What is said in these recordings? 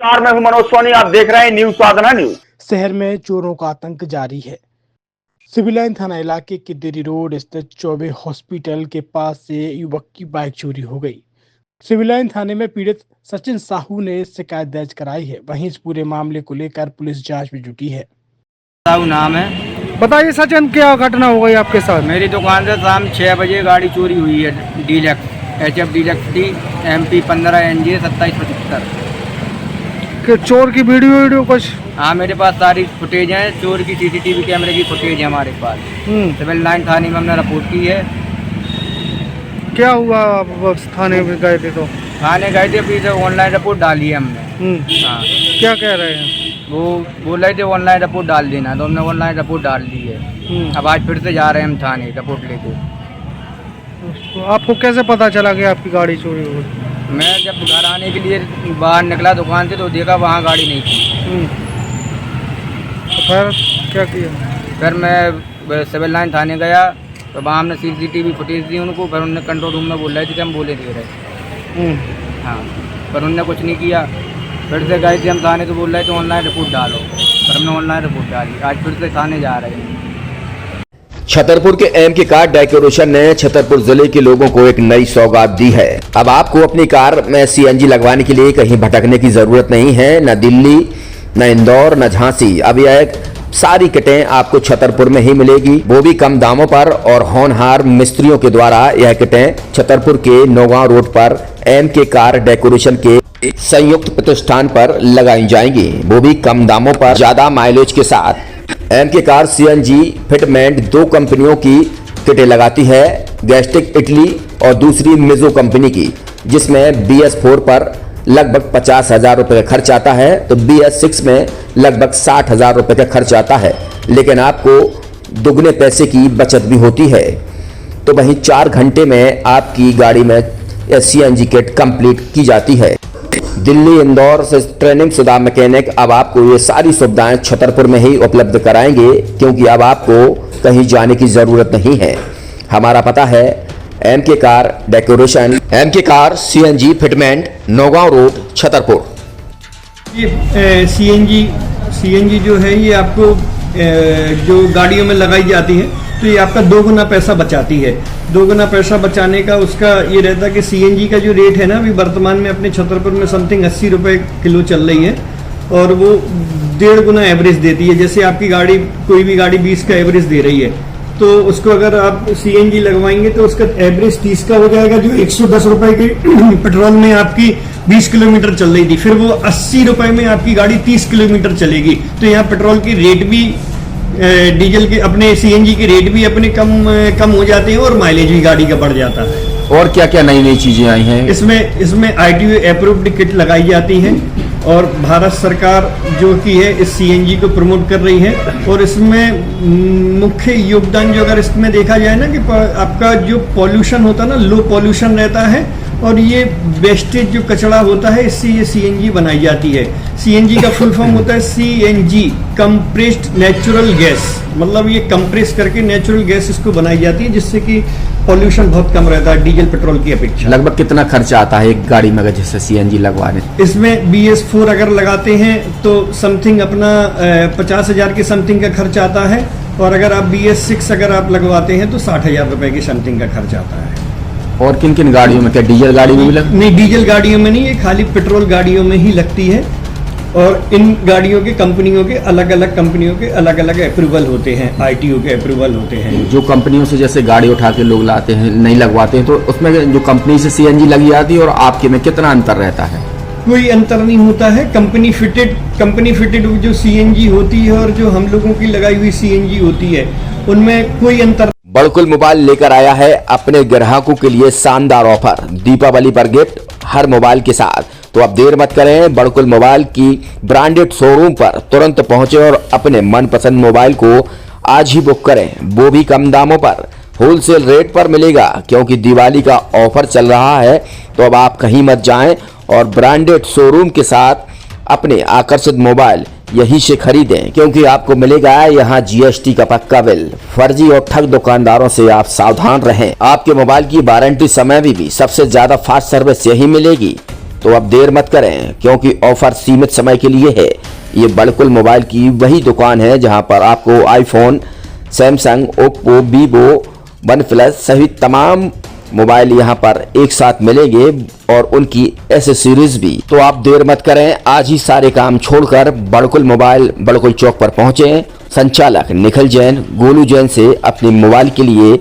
नमस्कार, मैं हूं मनोज सोनी। आप देख रहे हैं न्यूज साधना न्यूज। शहर में चोरों का आतंक जारी है। सिविल लाइन थाना इलाके के देरी रोड स्थित चौबे हॉस्पिटल के पास से युवक की बाइक चोरी हो गई। सिविल लाइन थाने में पीड़ित सचिन साहू ने शिकायत दर्ज कराई है। वहीं इस पूरे मामले को लेकर पुलिस जांच में जुटी है। साहू नाम है। बताइए सचिन, क्या घटना हो गई आपके साथ? मेरी दुकान से शाम 6 बजे गाड़ी चोरी हुई है। डीलक्स HF डीलक्स थी, MP 15 NJ 2775। कि चोर की वीडियो कुछ? हाँ, मेरे पास सारी फुटेज है। चोर की CCTV कैमरे की फुटेज है हमारे पास। सिविल लाइन थाने में हमने रिपोर्ट की है। क्या हुआ? आप थाने में गए थे तो? थाने गए थे, फिर ऑनलाइन रिपोर्ट डाली है हमने। हाँ, क्या कह रहे हैं? वो बोल रहे थे ऑनलाइन रिपोर्ट डाल देना, तो हमने ऑनलाइन रिपोर्ट डाल दी है। अब आज फिर से जा रहे हैं हम थाने रिपोर्ट लेके। तो आपको कैसे पता चला कि आपकी गाड़ी चोरी हो गई? मैं जब घर आने के लिए बाहर निकला दुकान से तो देखा वहाँ गाड़ी नहीं थी। तो फिर क्या किया? फिर मैं सिविल लाइन थाने गया तो वहाँ हमने CCTV फुटेज दी उनको। फिर उन्होंने कंट्रोल रूम में बोल रहे थे कि हम बोले दे रहे। हाँ, पर उन्होंने कुछ नहीं किया। फिर से गए थे हम थाने तो बोल रहे थे ऑनलाइन रिपोर्ट डालो। फिर हमने ऑनलाइन रिपोर्ट डाली। आज फिर से थाने जा रहे हैं। छतरपुर के एम के कार डेकोरेशन ने छतरपुर जिले के लोगों को एक नई सौगात दी है। अब आपको अपनी कार में CNG लगवाने के लिए कहीं भटकने की जरूरत नहीं है। न दिल्ली, न इंदौर, न झांसी। अब यह सारी किटें आपको छतरपुर में ही मिलेगी, वो भी कम दामों पर। और होनहार मिस्त्रियों के द्वारा यह किटें छतरपुर के नौगांव रोड पर एम के कार डेकोरेशन के संयुक्त प्रतिष्ठान पर लगाई जाएंगी, वो भी कम दामों पर, ज्यादा माइलेज के साथ। एम के कार CNG फिटमेंट 2 कंपनियों की किटें लगाती है, गैस्ट्रिक इटली और दूसरी मिजो कंपनी की, जिसमें BS4 पर लगभग 50,000 रुपये का खर्च आता है, तो BS6 में लगभग 60,000 रुपये का खर्च आता है। लेकिन आपको दुगने पैसे की बचत भी होती है। तो वहीं 4 घंटे में आपकी गाड़ी में CNG किट कंप्लीट की जाती है। दिल्ली, इंदौर से ट्रेनिंग शुदा मैकेनिक अब आपको ये सारी सुविधाएं छतरपुर में ही उपलब्ध कराएंगे, क्योंकि अब आपको कहीं जाने की जरूरत नहीं है। हमारा पता है एम के कार डेकोरेशन, एम के car CNG fitment, Naugaon road, Chhatarpur. ये CNG जो है ये आपको जो गाड़ियों में लगाई जाती है तो ये आपका 2 गुना पैसा बचाती है। 2 गुना पैसा बचाने का उसका ये रहता है कि CNG का जो रेट है ना अभी वर्तमान में अपने छतरपुर में समथिंग 80 रुपये किलो चल रही है, और वो 1.5 गुना एवरेज देती है। जैसे आपकी गाड़ी, कोई भी गाड़ी 20 का एवरेज दे रही है, तो उसको अगर आप CNG लगवाएंगे तो उसका एवरेज 30 का हो जाएगा। जो 110 रुपए के पेट्रोल में आपकी 20 किलोमीटर चल रही थी, फिर वो 80 रुपए में आपकी गाड़ी 30 किलोमीटर चलेगी। तो यहाँ पेट्रोल की रेट भी, डीजल के, अपने CNG के रेट भी अपने कम हो जाते हैं और माइलेज भी गाड़ी का बढ़ जाता है। और क्या क्या नई नई चीजें आई हैं? इसमें ITO अप्रूव्ड किट लगाई जाती है, और भारत सरकार जो कि है इस CNG को प्रमोट कर रही है। और इसमें मुख्य योगदान जो अगर इसमें देखा जाए ना कि आपका जो पॉल्यूशन होता है ना, लो पॉल्यूशन रहता है, और ये वेस्टेज जो कचरा होता है इससे ये CNG बनाई जाती है। CNG का फुल फॉर्म होता है CNG, कंप्रेस्ड नेचुरल गैस। मतलब ये कंप्रेस करके नेचुरल गैस इसको बनाई जाती है, जिससे कि पॉल्यूशन बहुत कम रहता है डीजल पेट्रोल की अपेक्षा। लगभग कितना खर्चा आता है एक गाड़ी में अगर जैसे CNG लगवाने? इसमें BS4 अगर लगाते हैं तो समथिंग अपना 50,000 के समथिंग का खर्च आता है, और अगर आप BS6 अगर आप लगवाते हैं तो 60,000 रुपए की समथिंग का खर्च आता है। और किन किन गाड़ियों में? क्या डीजल गाड़ी में भी नहीं, डीजल गाड़ियों में नहीं, ये खाली पेट्रोल गाड़ियों में ही लगती है। और इन गाड़ियों के कंपनियों के अलग अलग अप्रूवल होते हैं, ITO के अप्रूवल होते हैं। जो कंपनियों से जैसे गाड़ी उठा के लोग लाते हैं, नहीं लगवाते हैं, तो उसमें जो कंपनी से CNG लगी जाती है और आपके में कितना अंतर रहता है? कोई अंतर नहीं होता है। कंपनी फिटेड जो CNG होती है और जो हम लोगों की लगाई हुई CNG होती है, उनमें कोई अंतर। बड़कुल मोबाइल लेकर आया है अपने ग्राहकों के लिए शानदार ऑफर, दीपावली पर गिफ्ट हर मोबाइल के साथ। तो अब देर मत करें, बड़कुल मोबाइल की ब्रांडेड शोरूम पर तुरंत पहुंचे और अपने मनपसंद मोबाइल को आज ही बुक करें, वो भी कम दामों पर। होलसेल रेट पर मिलेगा, क्योंकि दिवाली का ऑफर चल रहा है। तो अब आप कहीं मत जाएं और ब्रांडेड शोरूम के साथ अपने आकर्षित मोबाइल यहीं से खरीदें, क्योंकि आपको मिलेगा यहाँ GST का पक्का बिल। फर्जी और ठग दुकानदारों से आप सावधान रहें। आपके मोबाइल की वारंटी समय में भी सबसे ज्यादा फास्ट सर्विस यही मिलेगी। तो अब देर मत करें, क्योंकि ऑफर सीमित समय के लिए है। ये बड़कुल मोबाइल की वही दुकान है जहां पर आपको iPhone, Samsung, Oppo, Vivo, OnePlus सहित तमाम मोबाइल यहां पर एक साथ मिलेंगे और उनकी एसेसरीज भी। तो आप देर मत करें, आज ही सारे काम छोड़कर बड़कुल मोबाइल बड़कुल चौक पर पहुंचे। संचालक निखिल जैन, गोलू जैन से अपने मोबाइल के लिए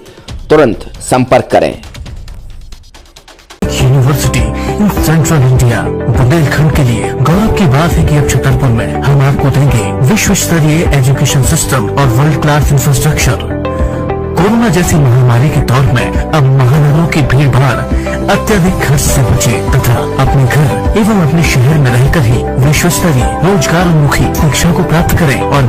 तुरंत संपर्क करें। University in central India Bundelkhand के लिए गौरव की बात है कि अब छतरपुर में हम आपको देंगे विश्व स्तरीय एजुकेशन सिस्टम और वर्ल्ड क्लास इंफ्रास्ट्रक्चर। कोरोना जैसी महामारी के दौर में अब महानगरों की भीड़ भाड़ अत्यधिक खर्च से बचे तथा अपने घर एवं अपने शहर में रहकर ही विश्व स्तरीय रोजगार उन्मुखी शिक्षा को प्राप्त करें और